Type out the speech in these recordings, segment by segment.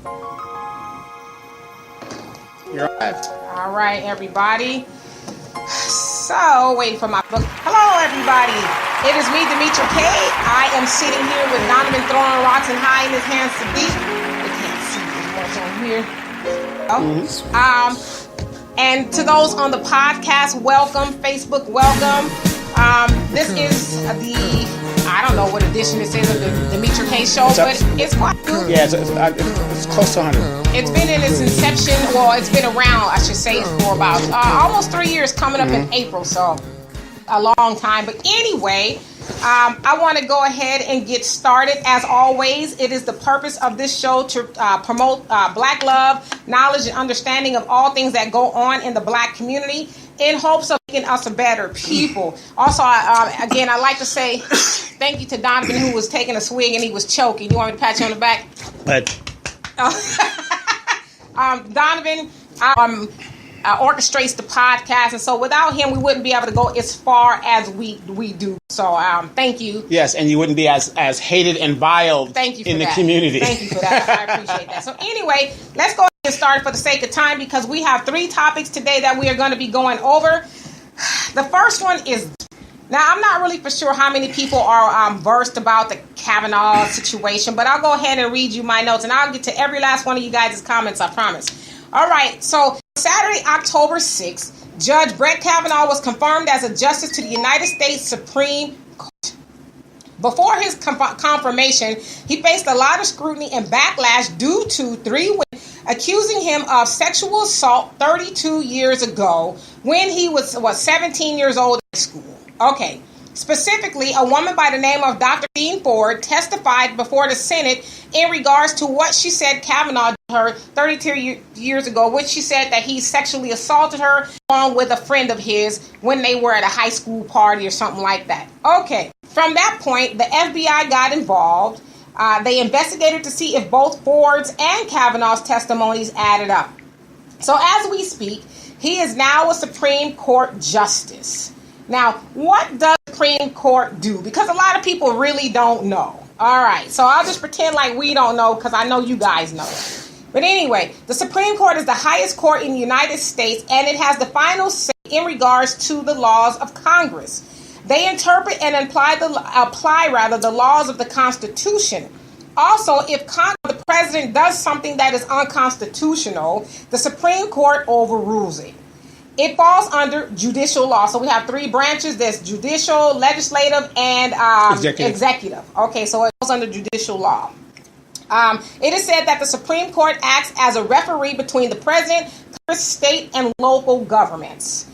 You're live. All right, everybody. So, waiting for my book. Hello, everybody. It is me, Demetra K. I am sitting here with Donovan throwing rocks and high in his hands to beat. They can't see what's on here. And to those on the podcast, welcome. Facebook, welcome. This is I don't know what edition this is of the Demetra K show, but it's quite good. Yeah, it's close to 100. It's been in its inception, well, it's been around, I should say, for about almost 3 years, coming up in April, so a long time. But anyway, I want to go ahead and get started. As always, it is the purpose of this show to promote Black love, knowledge, and understanding of all things that go on in the Black community in hopes of making us a better people. Also, again, I'd like to say thank you to Donovan, who was taking a swig and he was choking. You want me to pat you on the back? Donovan orchestrates the podcast, and so without him, we wouldn't be able to go as far as we do. So, thank you. Yes, and you wouldn't be as hated and viled in the community. Thank you for that. I appreciate that. So, anyway, let's go ahead and start for the sake of time because we have 3 topics today that we are going to be going over. The first one is, now I'm not really for sure how many people are versed about the Kavanaugh situation, but I'll go ahead and read you my notes, and I'll get to every last one of you guys' comments, I promise. All right, so Saturday, October 6th, Judge Brett Kavanaugh was confirmed as a justice to the United States Supreme Court. Before his confirmation, he faced a lot of scrutiny and backlash due to 3 women accusing him of sexual assault 32 years ago when he was 17 years old in school. Okay. Specifically, a woman by the name of Dr. Dean Ford testified before the Senate in regards to what she said Kavanaugh did to her 32 years ago, which she said that he sexually assaulted her along with a friend of his when they were at a high school party or something like that. Okay. From that point, the FBI got involved. They investigated to see if both Ford's and Kavanaugh's testimonies added up. So as we speak, he is now a Supreme Court justice. Now, what does the Supreme Court do? Because a lot of people really don't know. All right, so I'll just pretend like we don't know because I know you guys know. But anyway, the Supreme Court is the highest court in the United States, and it has the final say in regards to the laws of Congress. They interpret and apply the laws of the Constitution. Also, if the president does something that is unconstitutional, the Supreme Court overrules it. It falls under judicial law. So we have 3 branches. There's judicial, legislative, and executive. Okay, so it falls under judicial law. It is said that the Supreme Court acts as a referee between the president, state, and local governments.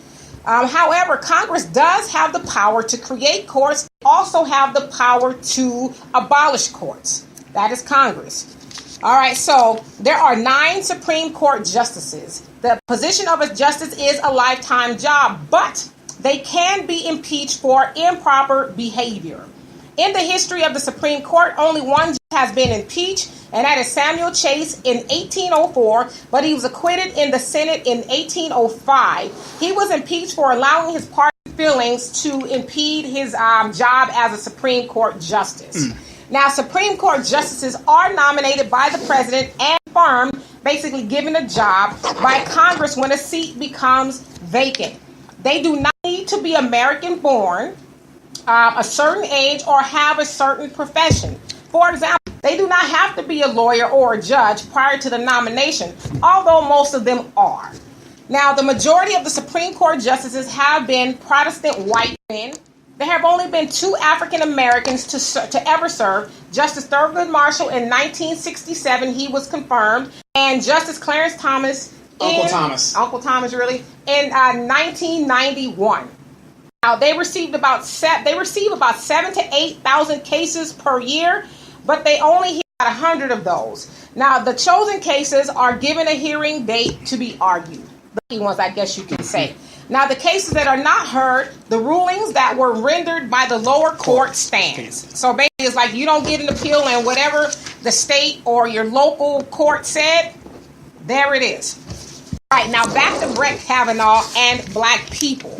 However, Congress does have the power to create courts. They also have the power to abolish courts. That is Congress. All right, so there are 9 Supreme Court justices. The position of a justice is a lifetime job, but they can be impeached for improper behavior. In the history of the Supreme Court, only one judge has been impeached, and that is Samuel Chase in 1804, but he was acquitted in the Senate in 1805. He was impeached for allowing his party feelings to impede his job as a Supreme Court justice. Now, Supreme Court justices are nominated by the president and confirmed, basically given a job by Congress when a seat becomes vacant. They do not need to be American born, a certain age, or have a certain profession. For example, they do not have to be a lawyer or a judge prior to the nomination, although most of them are. Now, the majority of the Supreme Court justices have been Protestant white men. There have only been 2 African Americans to ever serve. Justice Thurgood Marshall in 1967, he was confirmed, and Justice Clarence Thomas, Uncle Thomas, really, in 1991. Now they receive about 7,000 to 8,000 cases per year, but they only hear about 100 of those. Now the chosen cases are given a hearing date to be argued. The key ones, I guess you can say. Now, the cases that are not heard, the rulings that were rendered by the lower court stands. So basically, it's like you don't get an appeal, and whatever the state or your local court said, there it is. All right, now back to Brett Kavanaugh and Black people.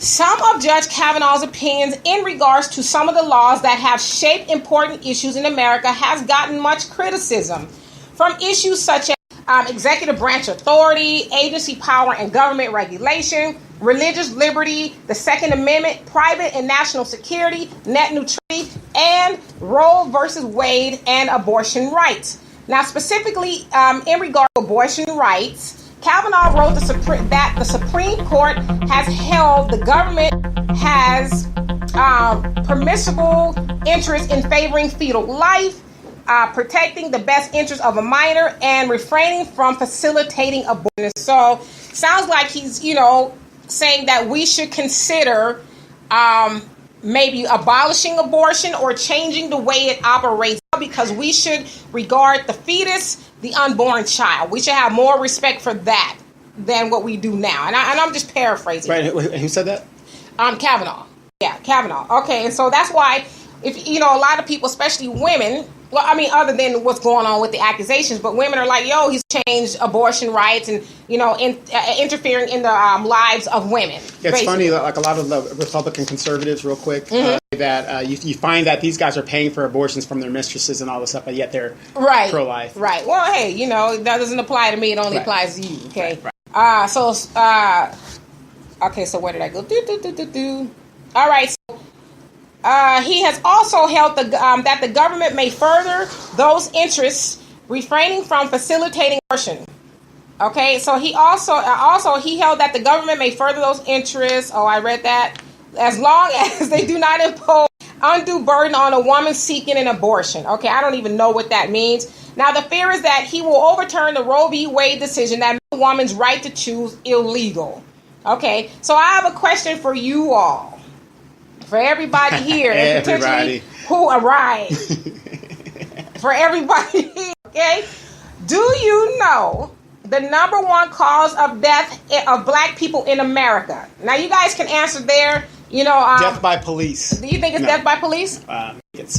Some of Judge Kavanaugh's opinions in regards to some of the laws that have shaped important issues in America has gotten much criticism. from issues such as executive branch authority, agency power and government regulation, religious liberty, the Second Amendment, private and national security, net neutrality, and Roe versus Wade and abortion rights. Now, specifically in regard to abortion rights, Kavanaugh wrote that the Supreme Court has held the government has permissible interest in favoring fetal life, protecting the best interest of a minor, and refraining from facilitating abortion. So, sounds like he's, saying that we should consider maybe abolishing abortion or changing the way it operates, because we should regard the fetus, the unborn child. We should have more respect for that than what we do now. And I'm just paraphrasing. Right. Who said that? Kavanaugh. Yeah, Kavanaugh. Okay, and so that's why, if a lot of people, especially women, well, I mean, other than what's going on with the accusations, but women are like, he's changed abortion rights and, interfering in the lives of women. It's basically. funny, like a lot of the Republican conservatives, real quick, that you find that these guys are paying for abortions from their mistresses and all this stuff, but yet they're pro-life. Right. Well, hey, that doesn't apply to me. It only applies to you, okay? Right. So where did I go? All right, so he has also held that the government may further those interests, refraining from facilitating abortion. Okay, so he also held that the government may further those interests. Oh, I read that. As long as they do not impose undue burden on a woman seeking an abortion. Okay, I don't even know what that means. Now, the fear is that he will overturn the Roe v. Wade decision that made a woman's right to choose illegal. Okay, so I have a question for you all. For everybody here, and potentially who arrived. For everybody here, okay? Do you know the number one cause of death of black people in America? Now, you guys can answer there. Death by police. Do you think it's death by police? It's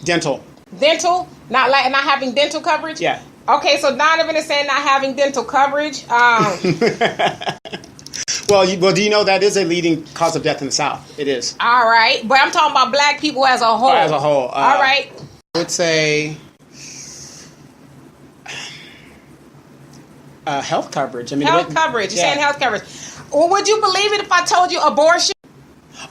dental. Dental? Not having dental coverage? Yeah. Okay, so Donovan is saying not having dental coverage. Well, do you know that is a leading cause of death in the South? It is. All right. But I'm talking about black people as a whole. As a whole. All right. I would say health coverage. Health coverage. You're saying health coverage. Well, would you believe it if I told you abortion?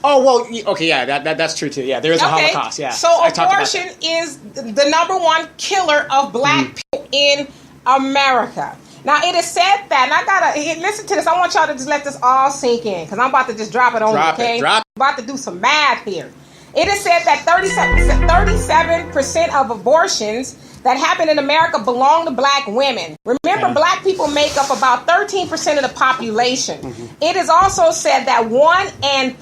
Oh, well, okay, yeah, that's true, too. Yeah, there is a Holocaust, yeah. So abortion is the number one killer of black people in America. Now, it is said that, and I gotta listen to this. I want y'all to just let this all sink in, because I'm about to just drop it on you, okay? I'm about to do some math here. It is said that 37% of abortions that happen in America belong to black women. Remember, black people make up about 13% of the population. Mm-hmm. It is also said that 1 in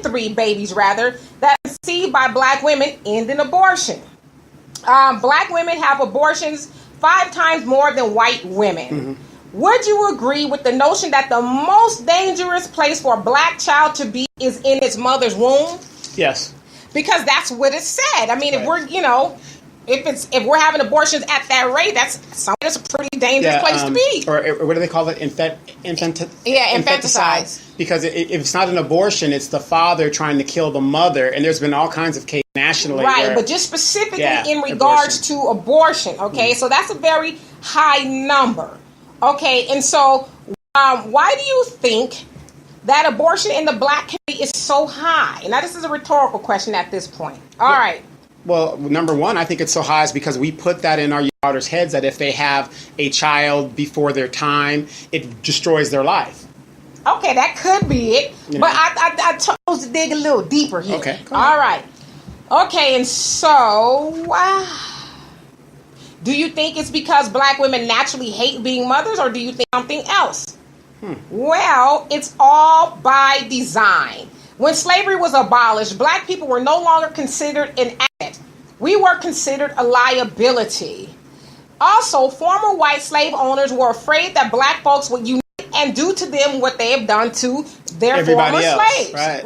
3 babies, rather, that are conceived by black women end in abortion. Black women have abortions 5 times more than white women. Mm-hmm. Would you agree with the notion that the most dangerous place for a black child to be is in its mother's womb? Yes. Because that's what it said. I mean, if we're, if we're having abortions at that rate, that's a pretty dangerous place to be. Or what do they call it? Infanticide. Because if it's not an abortion, it's the father trying to kill the mother. And there's been all kinds of cases nationally. Right, but just specifically in regards to abortion. Okay, so that's a very high number. Okay, and so why do you think that abortion in the black community is so high? Now, this is a rhetorical question at this point. All right. Well, number one, I think it's so high is because we put that in our daughters' heads that if they have a child before their time, it destroys their life. Okay, that could be it. But I chose to dig a little deeper here. Okay. All right. Okay, and so do you think it's because black women naturally hate being mothers, or do you think something else? Well, it's all by design. When slavery was abolished, black people were no longer considered an asset. We were considered a liability. Also, former white slave owners were afraid that black folks would unite and do to them what they have done to their former slaves. Right.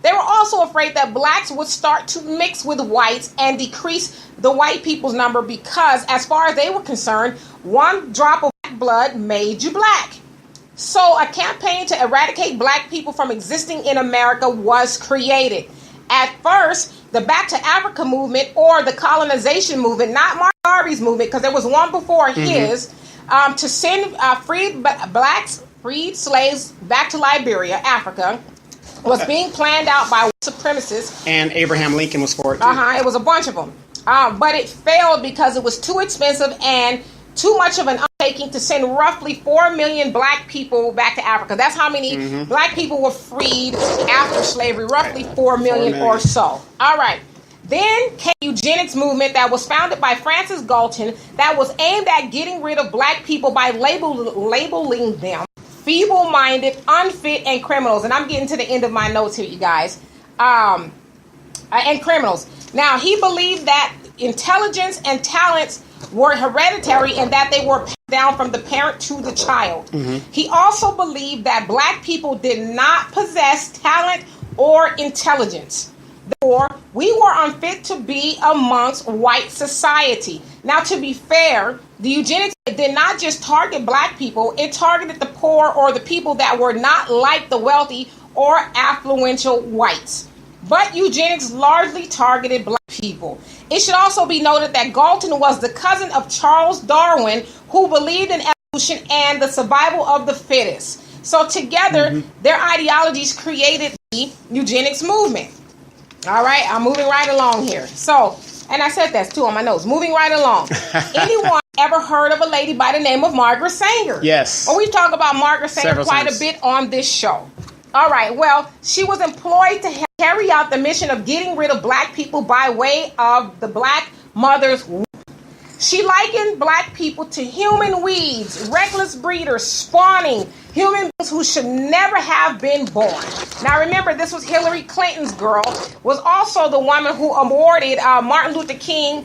They were also afraid that blacks would start to mix with whites and decrease the white people's number because, as far as they were concerned, one drop of black blood made you black. So a campaign to eradicate black people from existing in America was created. At first, the Back to Africa movement or the colonization movement, not Mark Garvey's movement, because there was one before his, to send freed slaves back to Liberia, Africa, was being planned out by white supremacists. And Abraham Lincoln was for it, too. It was a bunch of them. But it failed because it was too expensive and too much of an undertaking to send roughly 4 million black people back to Africa. That's how many black people were freed after slavery, roughly 4 million or so. All right. Then came the eugenics movement that was founded by Francis Galton that was aimed at getting rid of black people by labeling them feeble-minded, unfit, and criminals. And I'm getting to the end of my notes here, you guys. And criminals. Now, he believed that intelligence and talents were hereditary and that they were passed down from the parent to the child. He also believed that black people did not possess talent or intelligence. Therefore, we were unfit to be amongst white society. Now, to be fair, the eugenics did not just target black people, it targeted the poor or the people that were not like the wealthy or affluential whites. But eugenics largely targeted black people. It should also be noted that Galton was the cousin of Charles Darwin, who believed in evolution and the survival of the fittest. So together, their ideologies created the eugenics movement. All right, I'm moving right along here. So, and I said that's too on my notes. Moving right along. Anyone ever heard of a lady by the name of Margaret Sanger? Yes. Well, we talk about Margaret Sanger Several quite times. a bit on this show. All right, well, she was employed to carry out the mission of getting rid of black people by way of the black mother's womb. She likened black people to human weeds, reckless breeders, spawning human beings who should never have been born. Now remember, this was Hillary Clinton's girl, was also the woman who awarded Martin Luther King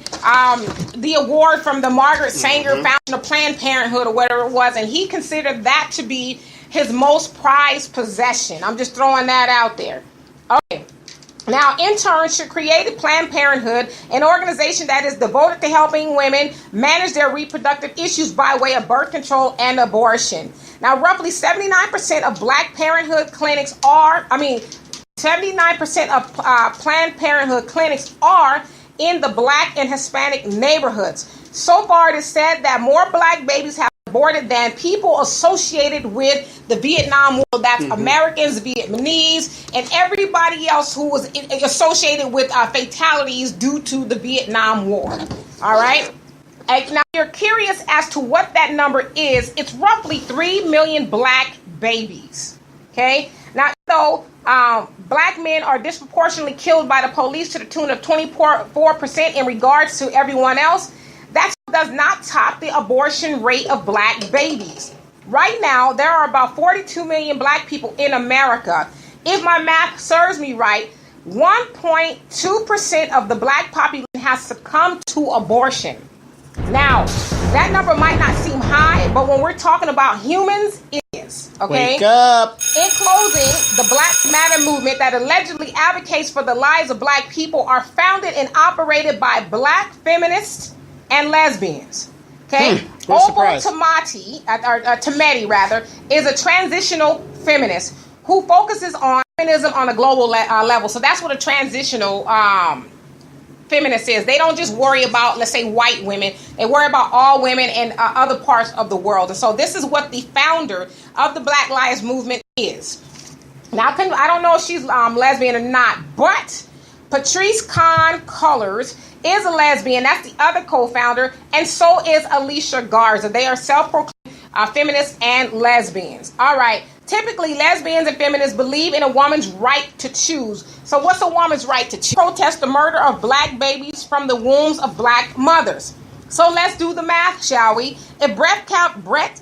the award from the Margaret Sanger Foundation of Planned Parenthood or whatever it was, and he considered that to be his most prized possession. I'm just throwing that out there. Okay. Now, in turn, she created Planned Parenthood, an organization that is devoted to helping women manage their reproductive issues by way of birth control and abortion. Now, roughly 79% of Black Parenthood clinics 79% of Planned Parenthood clinics are in the Black and Hispanic neighborhoods. So far, it is said that more Black babies have aborted than people associated with the Vietnam War. That's Americans, Vietnamese, and everybody else who was associated with fatalities due to the Vietnam War. All right. Now, you're curious as to what that number is. It's roughly 3 million Black babies. Okay. Now, though Black men are disproportionately killed by the police to the tune of 24% in regards to everyone else, that does not top the abortion rate of Black babies. Right now, there are about 42 million Black people in America. If my math serves me right, 1.2% of the Black population has succumbed to abortion. Now, that number might not seem high, but when we're talking about humans, it is. Okay? Wake up. In closing, the Black Matter movement that allegedly advocates for the lives of Black people are founded and operated by Black feminists and lesbians. Okay, Obo Tometi is a transitional feminist who focuses on feminism on a global level. So that's what a transitional feminist is. They don't just worry about, let's say, white women. They worry about all women and other parts of the world. And so this is what the founder of the Black Lives Movement is. Now, I don't know if she's lesbian or not, but Patrice Kahn Cullors is a lesbian. That's the other co-founder. And so is Alicia Garza. They are self-proclaimed feminists and lesbians. All right. Typically, lesbians and feminists believe in a woman's right to choose. So what's a woman's right to choose? Protest the murder of Black babies from the wombs of Black mothers. So let's do the math, shall we? If Brett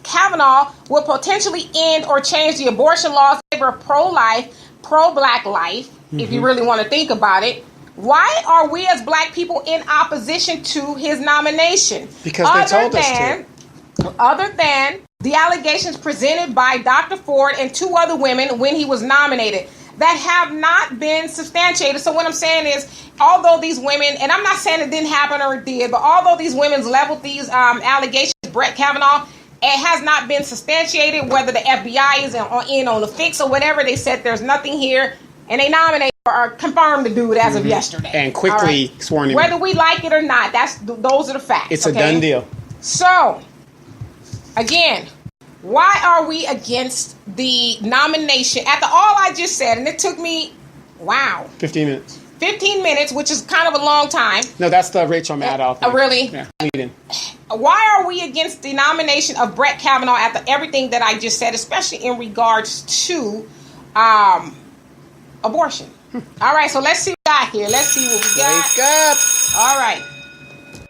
Kavanaugh will potentially end or change the abortion laws in favor of pro-life, pro-Black life, if you really want to think about it, why are we as Black people in opposition to his nomination? Because they told us to. Other than the allegations presented by Dr. Ford and two other women when he was nominated that have not been substantiated. So what I'm saying is, although these women, and I'm not saying it didn't happen or it did, but although these women leveled these allegations, Brett Kavanaugh, it has not been substantiated, whether the FBI is in on the fix or whatever. They said there's nothing here, and they nominated or confirmed the dude as of yesterday. And quickly sworn in. Whether we like it or not, those are the facts. It's a done deal. So, again, why are we against the nomination? After all I just said, and it took me, 15 minutes. 15 minutes, which is kind of a long time. No, that's the Rachel Maddow thing. Really? Yeah. Why are we against the nomination of Brett Kavanaugh after everything that I just said, especially in regards to abortion? All right, so let's see what we got here. Let's see what we got. Wake up. All right.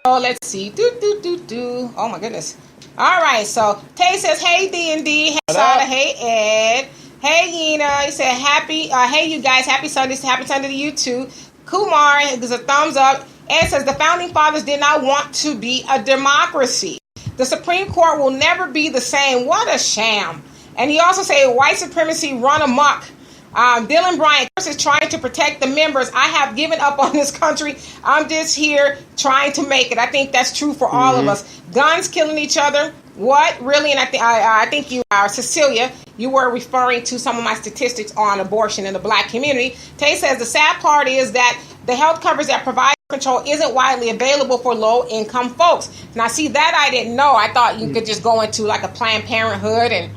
Oh, let's see. Oh, my goodness. All right, so Tay says, hey, D&D. Hey, Sada. Hey, Ed. Hey, Yina. He said, hey, you guys. Happy Sunday. Happy Sunday to you, too. Kumar gives a thumbs up. Ed says, the Founding Fathers did not want to be a democracy. The Supreme Court will never be the same. What a sham. And he also said, white supremacy run amok. Dylan Bryant is trying to protect the members. I have given up on this country. I'm just here trying to make it. I think that's true for all of us. Guns killing each other. What? Really? And I think you are, Cecilia, you were referring to some of my statistics on abortion in the black community. Tay says the sad part is that the health coverage that provides control isn't widely available for low-income folks. Now, see, that I didn't know. I thought you could just go into like a Planned Parenthood and,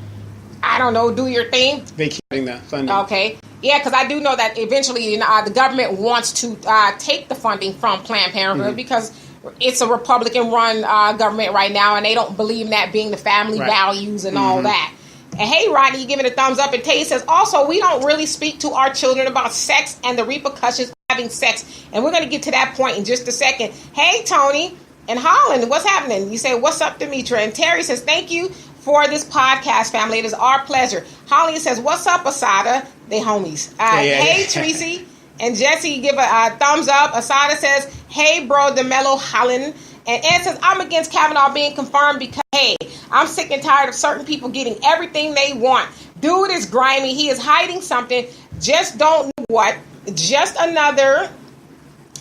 I don't know, do your thing. They keep getting that funding. Okay. Yeah, because I do know that eventually the government wants to take the funding from Planned Parenthood because it's a Republican-run government right now, and they don't believe in that being the family values and all that. And hey, Rodney, you giving a thumbs up. And Tay says, also, we don't really speak to our children about sex and the repercussions of having sex. And we're going to get to that point in just a second. Hey, Tony and Holland, what's happening? You say, what's up, Demetra? And Terry says, thank you for this podcast, family. It is our pleasure. Holly says, what's up, Asada? They homies. Hey, Tracy. And Jesse give a thumbs up. Asada says, hey, bro, DeMello Holland. And Ed says, I'm against Kavanaugh being confirmed because, hey, I'm sick and tired of certain people getting everything they want. Dude is grimy. He is hiding something. Just don't know what. Just another,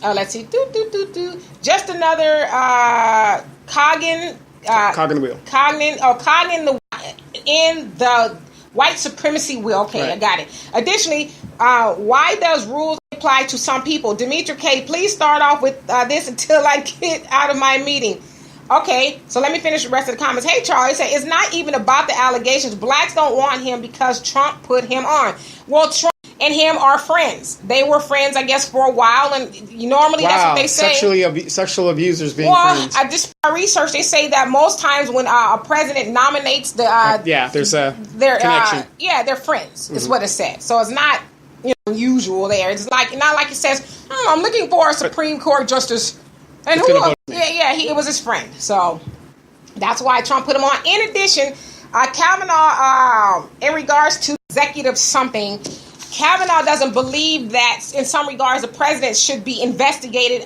let's see. Just another Coggin wheel. Coggin in the white supremacy wheel. Okay, right. I got it. Additionally, why does rules apply to some people? Demetra K, please start off with this until I get out of my meeting. Okay, so let me finish the rest of the comments. Hey, Charlie, say it's not even about the allegations. Blacks don't want him because Trump put him on. Well, Trump and him are friends. They were friends, I guess, for a while, and normally that's what they say. Sexual abusers being friends. I just researched. They say that most times when a president nominates there's a connection. They're friends. Is what it said. So it's not unusual there. It's not like it says, I'm looking for a Supreme Court justice, and it was his friend. So that's why Trump put him on. In addition, Kavanaugh, in regards to executive something. Kavanaugh doesn't believe that, in some regards, the president should be investigated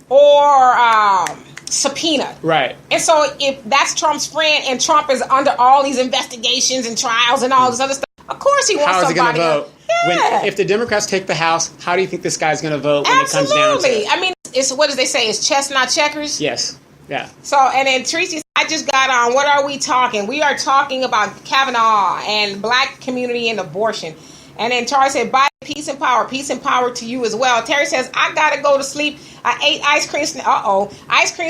or subpoenaed. Right. And so if that's Trump's friend and Trump is under all these investigations and trials and all this other stuff, of course he wants somebody. How is he going to vote? Yeah. If the Democrats take the House, how do you think this guy's going to vote when it comes down to it? I mean, it's what do they say? It's chess, not checkers? Yes. Yeah. So, and then Tracy, I just got on. What are we talking? We are talking about Kavanaugh and black community and abortion. And then Charlie said, bye, peace and power. Peace and power to you as well. Terry says, I got to go to sleep. I ate ice cream,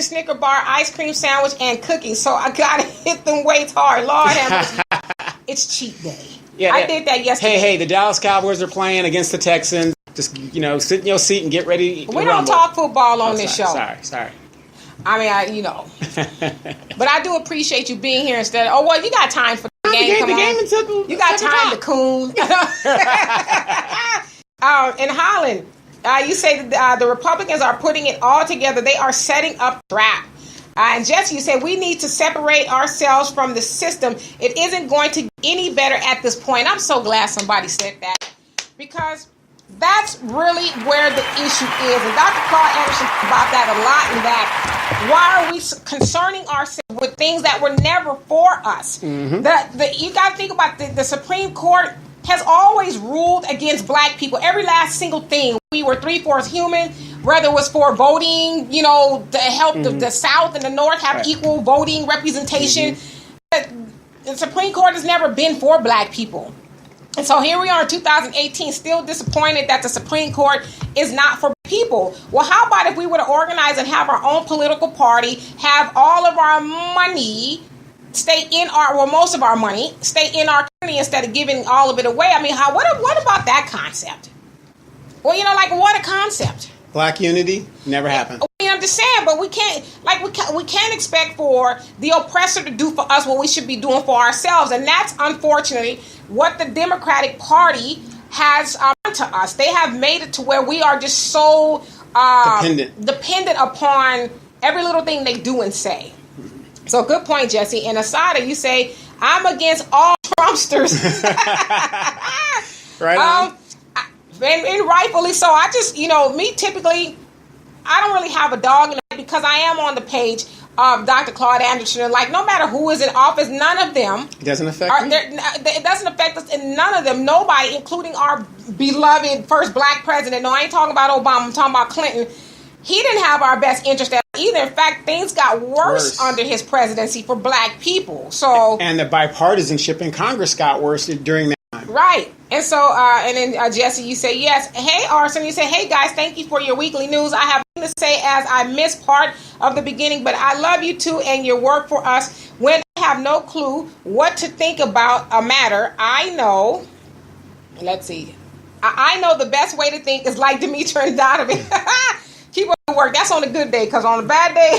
Snicker bar, ice cream sandwich, and cookies. So I got to hit them weights hard. Lord have mercy. It's cheat day. Yeah, I did that yesterday. Hey, the Dallas Cowboys are playing against the Texans. Just, sit in your seat and get ready. We don't talk football on this show. Sorry. I mean, But I do appreciate you being here instead of, you got time for the game. The game until you got time to coon. In Holland, you say that the Republicans are putting it all together. They are setting up a trap. And Jesse, you said we need to separate ourselves from the system. It isn't going to get any better at this point. I'm so glad somebody said that, because that's really where the issue is. And Dr. Carl Anderson about that a lot, in that why are we concerning ourselves with things that were never for us? Mm-hmm. You got to think about the Supreme Court has always ruled against black people. Every last single thing. We were 3/4 human, whether it was for voting, to help the South and the North have equal voting representation. Mm-hmm. The Supreme Court has never been for black people. And so here we are in 2018, still disappointed that the Supreme Court is not for people. Well, how about if we were to organize and have our own political party, have all of our money stay in most of our money stay in our community instead of giving all of it away? I mean, what about that concept? Well, what a concept. Black unity never happened. We understand, but we can't expect for the oppressor to do for us what we should be doing for ourselves, and that's unfortunately what the Democratic Party has done to us. They have made it to where we are just so dependent upon every little thing they do and say. So good point, Jesse. And Asada, you say, I'm against all Trumpsters. Right on. And rightfully so. I just, me typically, I don't really have a dog in it because I am on the page of Dr. Claude Anderson. And no matter who is in office, none of them. It doesn't affect me? It doesn't affect us. And none of them, nobody, including our beloved first black president. No, I ain't talking about Obama. I'm talking about Clinton. He didn't have our best interest at either. In fact, things got worse under his presidency for black people. So, and the bipartisanship in Congress got worse during that time. Right. And so, and then Jesse, you say yes. Hey, Arson, you say, hey guys, thank you for your weekly news. I have nothing to say as I missed part of the beginning, but I love you too and your work for us. When I have no clue what to think about a matter, I know, let's see, I know the best way to think is like Demetra and Donovan. Keep up the work. That's on a good day, because on a bad day,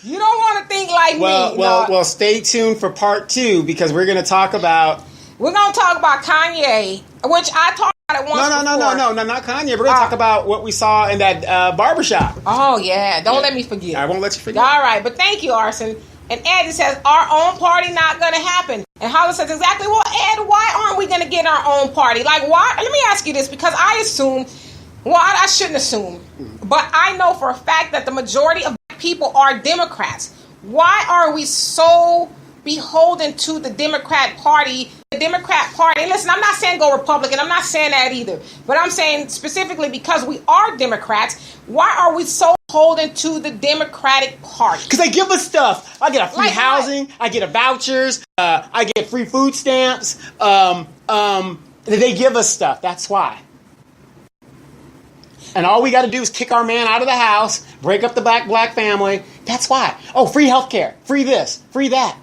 you don't want to think like me. Well, stay tuned for part 2, because we're going to talk about... We're going to talk about Kanye, which I talked about it once before. No, not Kanye. We're going to talk about what we saw in that barbershop. Oh, yeah. Don't let me forget. I won't let you forget. All right. But thank you, Arson. And Eddie says, our own party not going to happen. And Holly says, exactly. Well, Ed, why aren't we going to get our own party? Why? Let me ask you this, because I assume... Well, I shouldn't assume, but I know for a fact that the majority of people are Democrats. Why are we so beholden to the Democrat Party? The Democrat Party, and listen, I'm not saying go Republican. I'm not saying that either. But I'm saying specifically because we are Democrats, why are we so beholden to the Democratic Party? Because they give us stuff. I get a free housing. I get a vouchers. I get free food stamps. They give us stuff. That's why. And all we got to do is kick our man out of the house, break up the black family. That's why. Oh, free healthcare, free this, free that.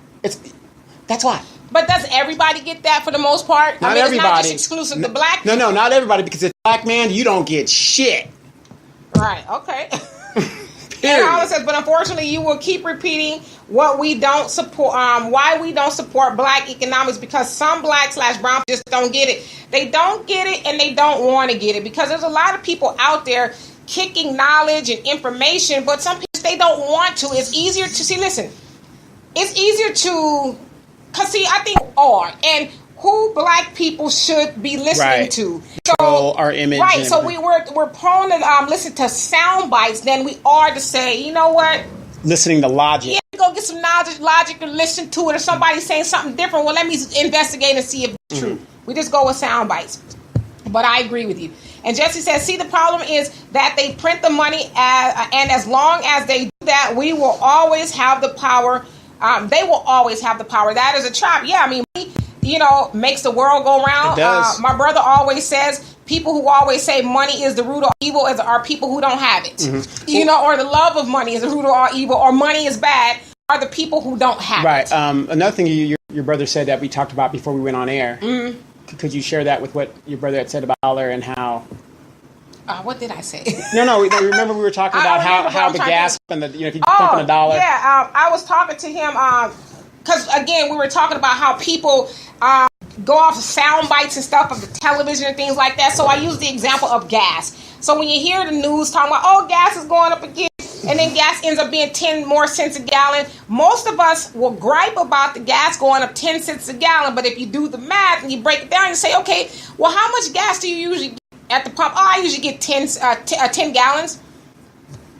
That's why. But does everybody get that for the most part? Not everybody. It's not just exclusive to black people. No, not everybody, because as a black man, you don't get shit. Right. Okay. And Hollis says, but unfortunately, you will keep repeating what we don't support. Why we don't support black economics, because some black/brown just don't get it. They don't get it, and they don't want to get it, because there's a lot of people out there kicking knowledge and information, but some people, they don't want to. It's easier to see. Listen, it's easier to, because see, I think and who black people should be listening to. So our image. Right. So we're prone to listen to sound bites than we are to say, you know what? Listening to logic. Yeah, go get some logic and listen to it, or somebody saying something different. Well, let me investigate and see if it's true. We just go with sound bites. But I agree with you. And Jesse says, see, the problem is that they print the money, and as long as they do that, we will always have the power. They will always have the power. That is a trap. Yeah, I mean, makes the world go round. It does. My brother always says, people who always say money is the root of evil are people who don't have it. Mm-hmm. Or the love of money is the root of all evil, or money is bad, are the people who don't have it. Right. Another thing your brother said that we talked about before we went on air. Mm-hmm. Could you share that with what your brother had said about dollar and how... what did I say? No. Remember we were talking about how the gas and if you pump in a dollar. Yeah, I was talking to him because again we were talking about how people go off of sound bites and stuff of the television and things like that. So I used the example of gas. So when you hear the news talking about gas is going up again, and then gas ends up being 10 more cents a gallon, most of us will gripe about the gas going up 10 cents a gallon. But if you do the math and you break it down, you say, okay, well, how much gas do you usually get at the pump? I usually get 10 gallons.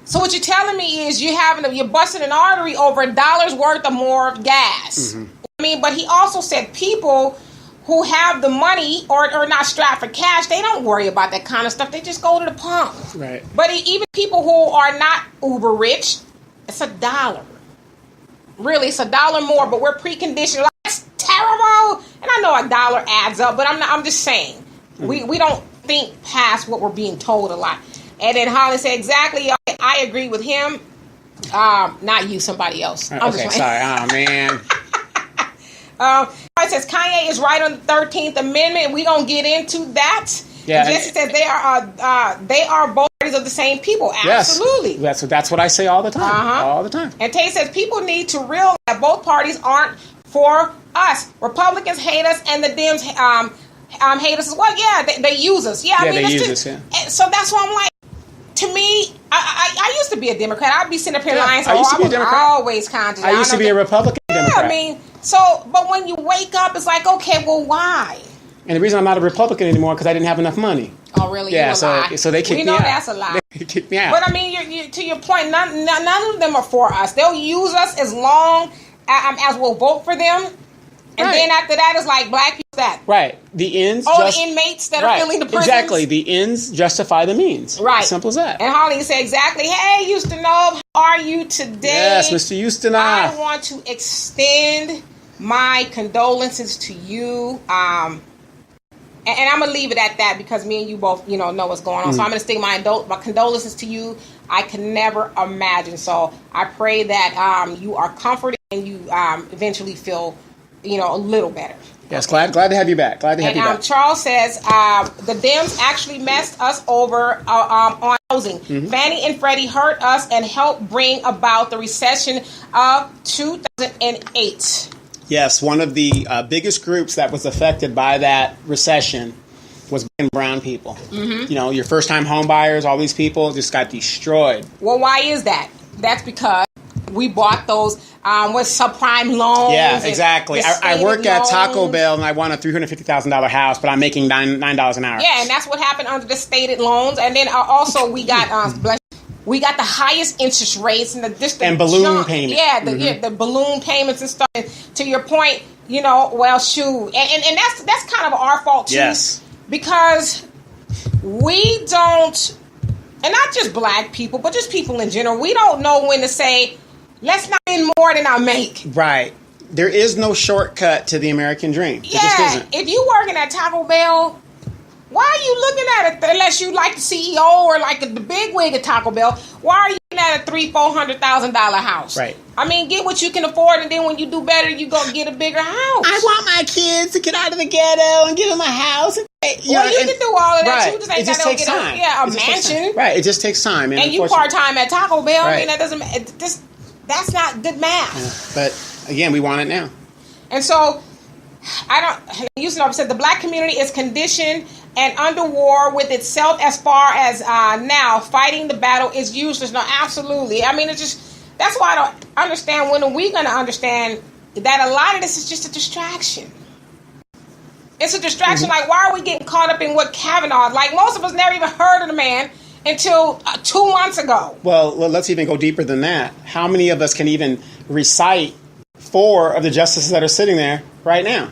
So what you're telling me is you're busting an artery over $1 worth or more of gas. Mm-hmm. I mean, but he also said people who have the money or not strapped for cash, they don't worry about that kind of stuff. They just go to the pump. Right. But even people who are not uber rich, it's $1. Really, it's $1 more, but we're preconditioned. That's terrible. And I know a dollar adds up, but I'm just saying. We don't think past what we're being told a lot. And then Holly said, exactly, I agree with him. Not you, somebody else. Okay, sorry. Oh, man. It says Kanye is right on the 13th Amendment. We don't get into that. Yeah, Jesse says they are both parties of the same people. Absolutely. Yes, that's what I say all the time. All the time. And Tay says people need to realize that both parties aren't for us. Republicans hate us, and the Dems hate us as well. Yeah, they use us. Yeah, I mean, they use us. Yeah. So that's why I'm like, to me, I used to be a Democrat. I'd be sitting up here lying. I used to be a Democrat. Always conscious. I used to be a Republican Democrat. I mean, but when you wake up, it's like, okay, well, why? And the reason I'm not a Republican anymore because I didn't have enough money. Oh, really? Yeah, so they kicked me out. We know that's a lie. They kicked me out. But I mean, you to your point, none of them are for us. They'll use us as long as we'll vote for them. And then after that, it's like black people that. Right. The ends. The inmates that are filling the prisons. Exactly. The ends justify the means. Right. Simple as that. And Holly said exactly, hey, Ustinov, how are you today? Yes, Mr. Ustinov. I want to extend my condolences to you. And I'm going to leave it at that because me and you both, know what's going on. So I'm going to stick my condolences to you. I can never imagine. So I pray that you are comforted and you eventually feel a little better. Yes, glad to have you back. Glad to have you back. Charles says the Dems actually messed us over on housing. Fannie and Freddie hurt us and helped bring about the recession of 2008. Yes, one of the biggest groups that was affected by that recession was brown people. Your first-time home buyers, all these people just got destroyed. Well, why is that? That's because we bought those with subprime loans. Yeah, exactly. I work at Taco Bell and I want a $350,000 house, but I'm making $9 an hour. Yeah, and that's what happened under the stated loans. And then also we got the highest interest rates and the balloon payments. Yeah, the balloon payments and stuff. And to your point, well, shoot, and that's kind of our fault too. Yes, because we don't, and not just black people, but just people in general. We don't know when to say, let's not spend more than I make. Right. There is no shortcut to the American dream. Yeah. There just isn't. If you working at Taco Bell, why are you looking at it unless you like the CEO or like the big wig at Taco Bell? Why are you looking at a $300,000-$400,000 house? Right. I mean, get what you can afford, and then when you do better, you go get a bigger house. I want my kids to get out of the ghetto and give them a house. You can do all of that. Right. You just ain't it just got to takes get time. a mansion. Right. It just takes time. And you part-time at Taco Bell. Right. I mean, that doesn't. That's not good math. Yeah. But again, we want it now. And so, said the black community is conditioned and under war with itself as far as now fighting the battle is useless. No, absolutely. I mean, that's why I don't understand. When are we going to understand that a lot of this is just a distraction? It's a distraction. Like, why are we getting caught up in what Kavanaugh? Like, most of us never even heard of the man until 2 months ago. Well, let's even go deeper than that. How many of us can even recite 4 of the justices that are sitting there right now?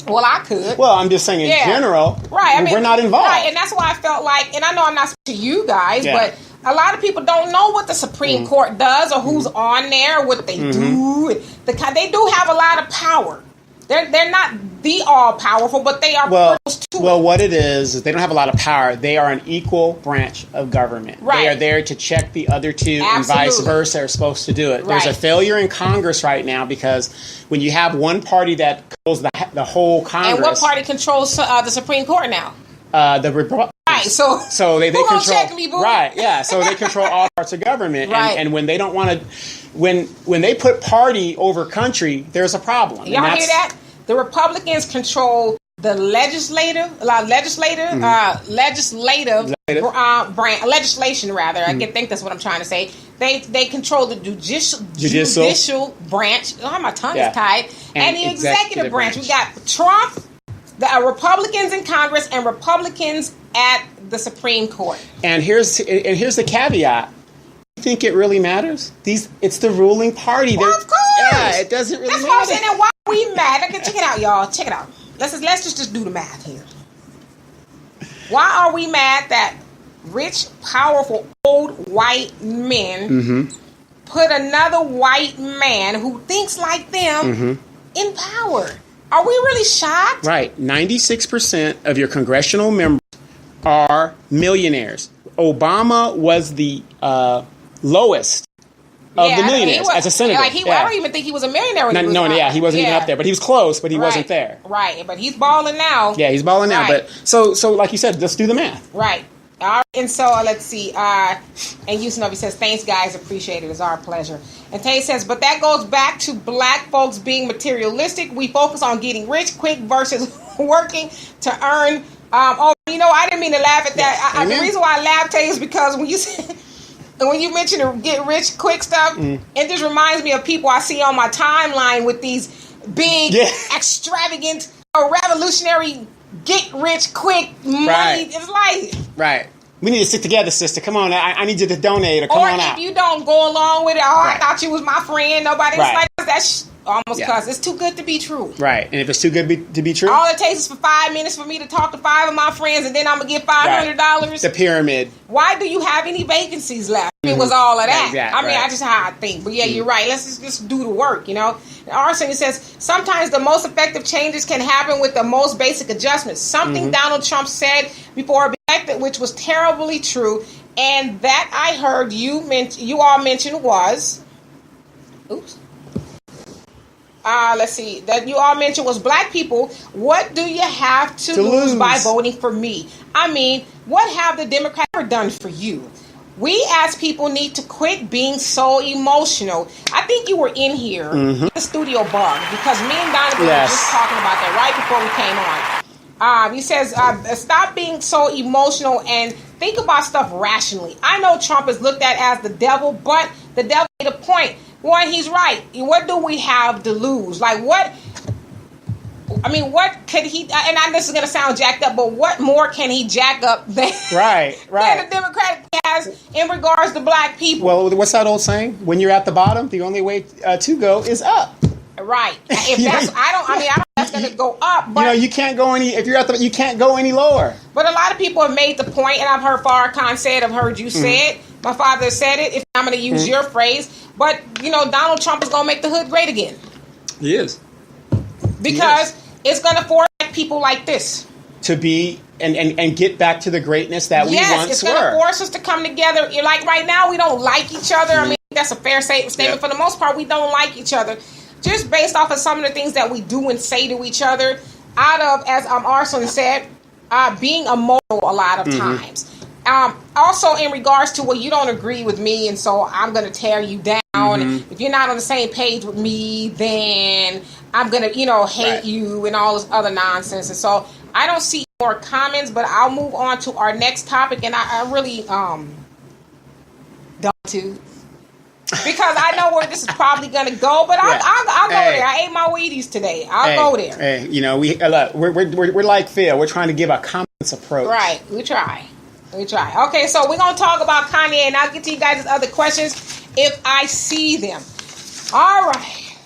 Well, I could. Well, I'm just saying in general, right? I mean, we're not involved. Right, and that's why I felt like, and I know I'm not speaking to you guys, but a lot of people don't know what the Supreme Court does or who's on there, what they do. They do have a lot of power. They're not the all-powerful, but they are close to it. Well, what it is they don't have a lot of power. They are an equal branch of government. Right. They are there to check the other two and vice versa are supposed to do it. Right. There's a failure in Congress right now because when you have one party that controls the whole Congress. And what party controls the Supreme Court now? The Republicans. Right, so they control. Check me, boo? Right, yeah. So they control all parts of government, right. and when they don't want to, when they put party over country, there's a problem. Y'all hear that? The Republicans control the legislation rather. I think that's what I'm trying to say. They control the judicial branch. Oh, my tongue is tied. And the executive branch. We got Trump, the Republicans in Congress, and Republicans at the Supreme Court. And here's the caveat. You think it really matters? It's the ruling party. Well, of course. Yeah, it doesn't really matter. That's what I'm saying. And why are we mad? Okay, check it out, y'all. Check it out. Let's just do the math here. Why are we mad that rich, powerful, old white men put another white man who thinks like them in power? Are we really shocked? Right. 96% of your congressional members are millionaires. Obama was the lowest of the millionaires as a senator. I don't even think he was a millionaire when he was he wasn't even up there. But he was close, but he wasn't there. Right, but he's balling now. Yeah, he's balling now. Right. But so like you said, let's do the math. Right. All right. And so let's see. And Yusinovi says, thanks, guys. Appreciate it. It's our pleasure. And Tay says, but that goes back to black folks being materialistic. We focus on getting rich quick versus working to earn. I didn't mean to laugh at that. The reason why I laughed, Tay, is because when you mention to get rich quick stuff, it just reminds me of people I see on my timeline with these big, extravagant, revolutionary, get rich quick money. Right. It's like... Right. We need to stick together, sister. Come on. I need you to donate or come on out. Or if you don't go along with it, I thought you was my friend. Nobody. It's like that's almost cuss. It's too good to be true. Right. And if it's too good to be true, all it takes is for 5 minutes for me to talk to 5 of my friends, and then I'm gonna get $500. The pyramid. Why do you have any vacancies left? It was all of that. Exactly. I just how I think. But yeah, you're right. Let's just do the work. Arson says sometimes the most effective changes can happen with the most basic adjustments. Something Donald Trump said before being elected, which was terribly true, and that I heard you all mention was, let's see, that you all mentioned was black people. What do you have to lose by voting for me? I mean, what have the Democrats ever done for you? We as people need to quit being so emotional. I think you were in here, in the studio bug, because me and Donovan were just talking about that right before we came on. He says, stop being so emotional and think about stuff rationally. I know Trump is looked at as the devil, but the devil made a point. One, he's right. What do we have to lose? Like what? I mean, what could he? And I know this is going to sound jacked up, but what more can he jack up than than the Democratic has in regards to black people? Well, what's that old saying? When you're at the bottom, the only way to go is up. Right. If that's, I don't know that's going to go up. But you can't go any. If you're at the, you can't go any lower. But a lot of people have made the point, and I've heard Farrakhan say it. I've heard you say it. My father said it. If I'm going to use your phrase, but Donald Trump is going to make the hood great again. He is. Because it's going to force people like this to be and get back to the greatness that we once were. Yes, it's going to force us to come together. You're like right now, we don't like each other. I mean, that's a fair statement. For the most part, we don't like each other. Just based off of some of the things that we do and say to each other, out of, as Arson said, being emotional a lot of times. Also, in regards to, you don't agree with me, and so I'm going to tear you down. If you're not on the same page with me, then I'm going to, hate you and all this other nonsense. And so I don't see more comments, but I'll move on to our next topic. And I really don't too. Because I know where this is probably going to go, but I'll go there. I ate my Wheaties today. I'll go there. Hey, we're like Phil. We're trying to give a common sense approach. Right. We try. Okay, so we're going to talk about Kanye, and I'll get to you guys' other questions if I see them. All right.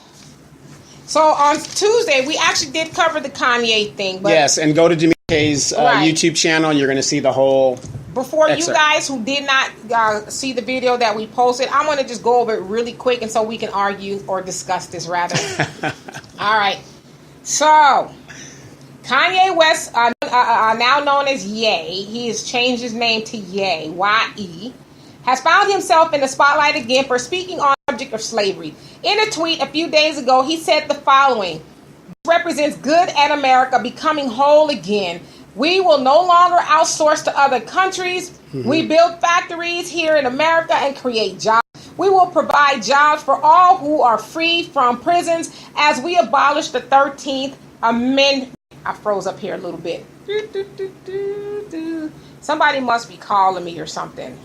So on Tuesday, we actually did cover the Kanye thing. But yes, and go to Jimmy K's YouTube channel. You're going to see the whole Before excerpt. You guys who did not see the video that we posted, I want to just go over it really quick, and so we can argue or discuss this rather. All right. So Kanye West, now known as Ye, he has changed his name to Ye, Y-E, has found himself in the spotlight again for speaking on the subject of slavery. In a tweet a few days ago, he said the following: "This represents good and America becoming whole again. We will no longer outsource to other countries. We build factories here in America and create jobs. We will provide jobs for all who are free from prisons as we abolish the 13th Amendment." I froze up here a little bit. Somebody must be calling me or something.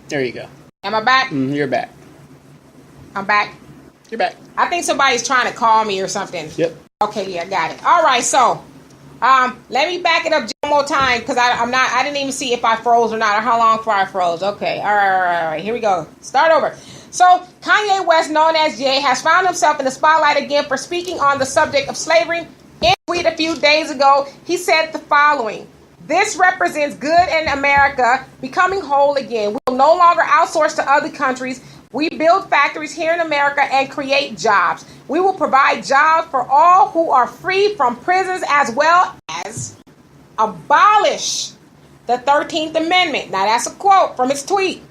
There you go. Am I back? You're back. I'm back. You're back. I think somebody's trying to call me or something. Yep. Okay, yeah, got it. All right, so let me back it up one more time because I didn't even see if I froze or not or how long before I froze. Okay, all right. Here we go. Start over. So Kanye West, known as Ye, has found himself in the spotlight again for speaking on the subject of slavery. In a tweet a few days ago, he said the following: "This represents good in America becoming whole again. We will no longer outsource to other countries. We build factories here in America and create jobs. We will provide jobs for all who are free from prisons, as well as abolish the 13th Amendment. Now, that's a quote from his tweet.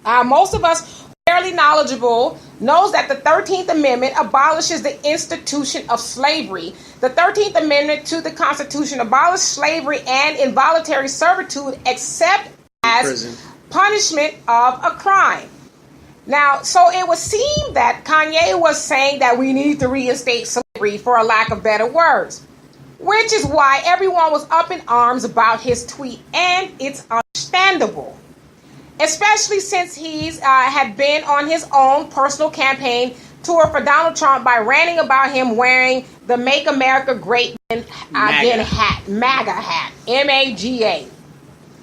Most of us fairly knowledgeable knows that the 13th Amendment abolishes the institution of slavery. The 13th Amendment to the Constitution abolished slavery and involuntary servitude except as punishment of a crime. Now, so it would seem that Kanye was saying that we need to reinstate slavery, for a lack of better words, which is why everyone was up in arms about his tweet, and it's understandable. Especially since he's had been on his own personal campaign tour for Donald Trump by ranting about him wearing the Make America Great Again hat, MAGA hat, MAGA.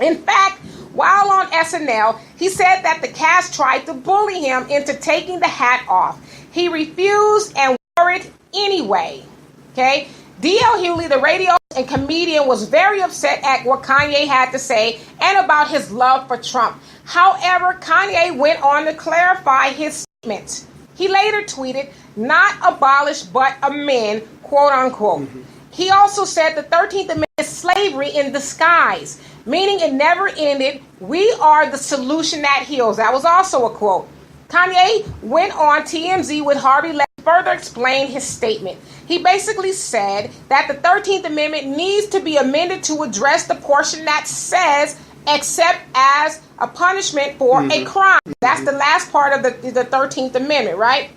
In fact, while on SNL, he said that the cast tried to bully him into taking the hat off. He refused and wore it anyway. Okay? D.L. Hughley, the radio and comedian, was very upset at what Kanye had to say and about his love for Trump. However, Kanye went on to clarify his statement. He later tweeted, "Not abolish but amend," quote unquote. He also said the 13th Amendment is slavery in disguise, meaning it never ended. We are the solution that heals. That was also a quote. Kanye went on TMZ with Harvey Levin to further explain his statement. He basically said that the 13th Amendment needs to be amended to address the portion that says except as a punishment for a crime. That's the last part of the 13th Amendment, right?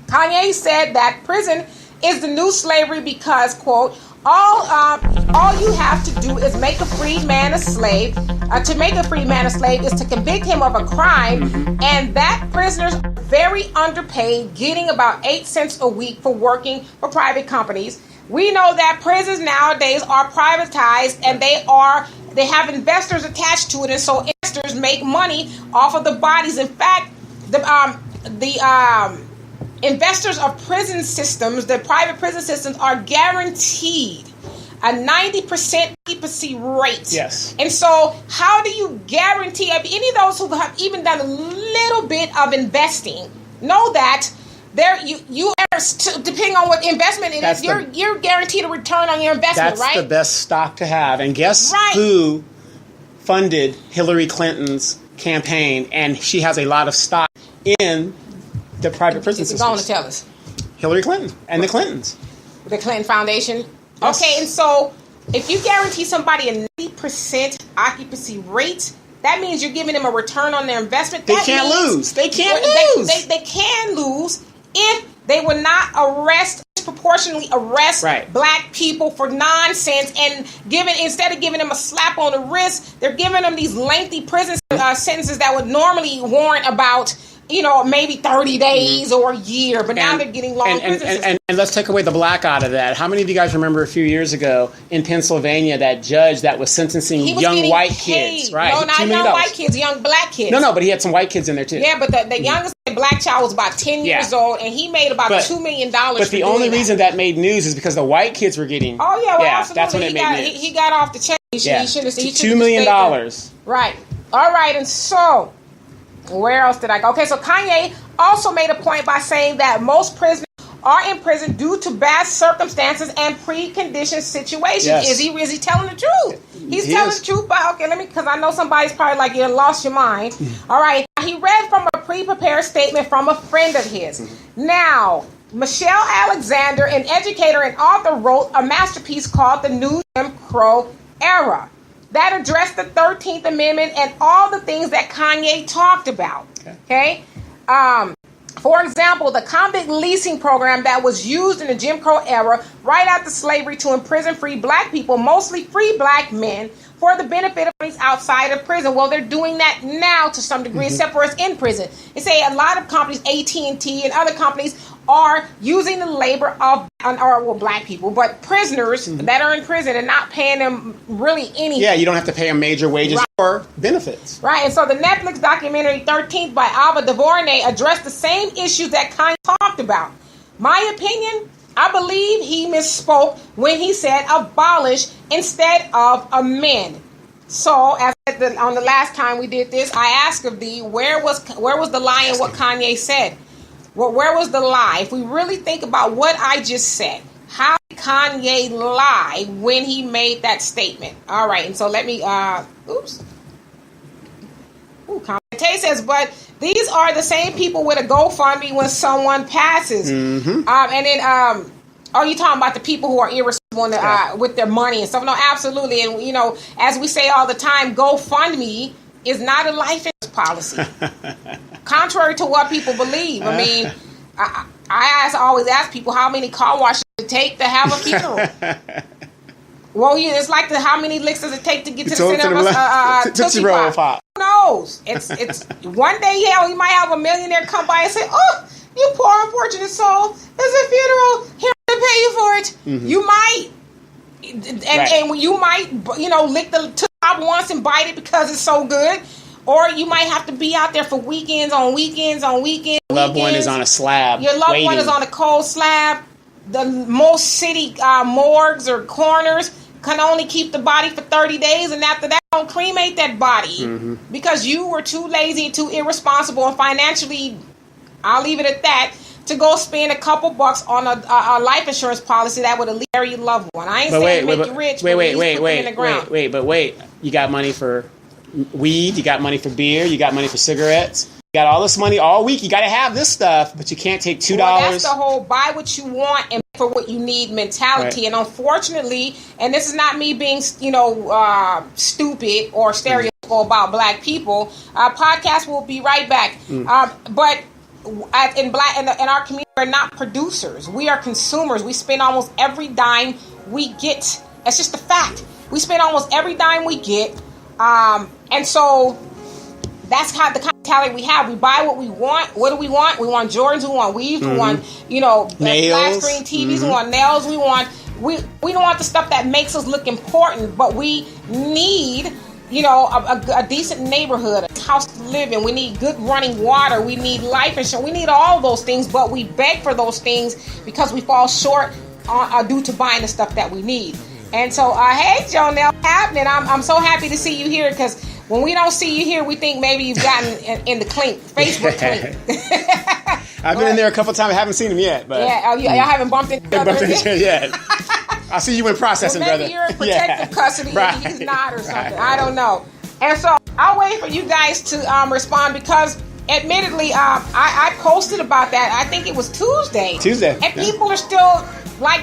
Kanye said that prison is the new slavery because, quote, all you have to do is make a freed man a slave. To make a freed man a slave is to convict him of a crime, and that prisoners are very underpaid, getting about 8 cents a week for working for private companies. We know that prisons nowadays are privatized, and they have investors attached to it, and so investors make money off of the bodies. In fact, the investors of prison systems, the private prison systems, are guaranteed a 90% occupancy rate. Yes. And so how do you guarantee, any of those who have even done a little bit of investing know that you are, depending on what investment it is, you're guaranteed a return on your investment, right? That's the best stock to have. And guess who funded Hillary Clinton's campaign? And she has a lot of stock in the private prison system. Going to tell us. Hillary Clinton and the Clintons. The Clinton Foundation. Yes. Okay, and so if you guarantee somebody a 90% occupancy rate, that means you're giving them a return on their investment. They can't lose. They can't lose. They can lose if they will not disproportionately arrest black people for nonsense, and instead of giving them a slap on the wrist, they're giving them these lengthy prison sentences that would normally warrant about maybe 30 days or a year, but now they're getting long prison. And let's take away the black out of that. How many of you guys remember a few years ago in Pennsylvania that judge that was sentencing young white kids? Right. No, not young white kids, young black kids. No, but he had some white kids in there too. Yeah, but the youngest black child was about 10 years old, and he made about $2 million. But the only reason that made news is because the white kids were getting. Oh yeah, absolutely. That's when it made news. He got off the chain. He should have $2 million. Right. All right, and so. Where else did I go? Okay, so Kanye also made a point by saying that most prisoners are in prison due to bad circumstances and preconditioned situations. Yes. Is he telling the truth? He's telling the truth, but because I know somebody's probably like, you lost your mind. All right, he read from a pre-prepared statement from a friend of his. Now, Michelle Alexander, an educator and author, wrote a masterpiece called The New Jim Crow Era that addressed the 13th Amendment and all the things that Kanye talked about. Okay? For example, the convict leasing program that was used in the Jim Crow era right after slavery to imprison free black people, mostly free black men, for the benefit of things outside of prison. Well, they're doing that now to some degree, except for us in prison. They say a lot of companies, AT&T and other companies, are using the labor of black people, but prisoners that are in prison and not paying them really anything. Yeah, you don't have to pay them major wages or benefits. Right, and so the Netflix documentary 13th by Ava DuVernay addressed the same issues that Kanye talked about. My opinion, I believe he misspoke when he said abolish instead of amend. So, as on the last time we did this, I asked of thee, where was the lie in what Kanye said? Well, where was the lie? If we really think about what I just said, how did Kanye lie when he made that statement? All right, and so let me, Tay says, but these are the same people with a GoFundMe when someone passes. Mm-hmm. And then, you talking about the people who are irresponsible with their money and stuff? No, absolutely. And, you know, as we say all the time, GoFundMe is not a life insurance policy. Contrary to what people believe. I mean, I always ask people how many car washes it take to have a funeral. Well, it's like how many licks does it take to get to the center of a Tootsie Pop? Who knows? It's one day, you might have a millionaire come by and say, "Oh, you poor unfortunate soul, there's a funeral. Here to pay you for it." Mm-hmm. You might, and you might, lick the Tootsie Pop once and bite it because it's so good. Or you might have to be out there for weekends on weekends on weekends. Your loved one is on a slab. Your loved one is on a cold slab. The most city morgues or coroners can only keep the body for 30 days, and after that, don't cremate that body because you were too lazy, too irresponsible, and financially, I'll leave it at that, to go spend a couple bucks on a life insurance policy that would at least bury your loved one. I ain't saying make you rich, but at least put them in the ground. Wait. You got money for weed, you got money for beer, you got money for cigarettes. You got all this money all week. You got to have this stuff, but you can't take $2. Well, that's the whole buy what you want and for what you need mentality. Right. And unfortunately, and this is not me being, stupid or stereotypical about black people. Podcast will be right back. But in our community, we're not producers. We are consumers. We spend almost every dime we get. That's just a fact. We spend almost every dime we get, and so. That's the kind of mentality we have. We buy what we want. What do we want? We want Jordans. We want weaves. We want, flat screen TVs. We want nails. We don't want the stuff that makes us look important, but we need, a decent neighborhood, a house to live in. We need good running water. We need life insurance. We need all those things, but we beg for those things because we fall short due to buying the stuff that we need. And so, hey, Jonelle, what's happening? I'm so happy to see you here because when we don't see you here, we think maybe you've gotten in the Facebook clink. I've been in there a couple times. I haven't seen him yet. But y'all haven't bumped into each other yet. I'll see you in processing, brother. Maybe you're in protective custody and he's not or something. I don't know. And so I'll wait for you guys to respond because admittedly, I posted about that. I think it was Tuesday. And people are still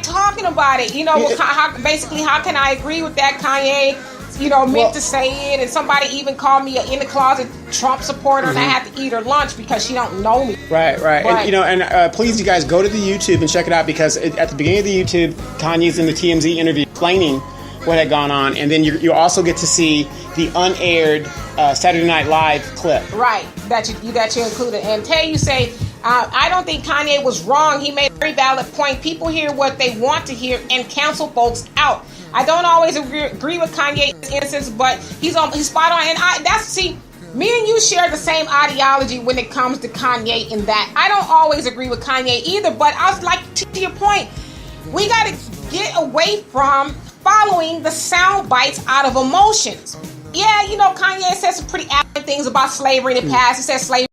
talking about it. How can I agree with that, Kanye? Meant to say it, and somebody even called me an in the closet Trump supporter, and I had to eat her lunch because she don't know me. Right. But, and please, you guys, go to the YouTube and check it out because at the beginning of the YouTube, Kanye's in the TMZ interview explaining what had gone on, and then you also get to see the unaired Saturday Night Live clip. Right, that you included. And Tay, you say, I don't think Kanye was wrong. He made a very valid point. People hear what they want to hear and cancel folks out. I don't always agree with Kanye in this instance, but he's spot on. And me and you share the same ideology when it comes to Kanye in that. I don't always agree with Kanye either, but I was like, to your point, we got to get away from following the sound bites out of emotions. Yeah, Kanye said some pretty adamant things about slavery in the past. He said slavery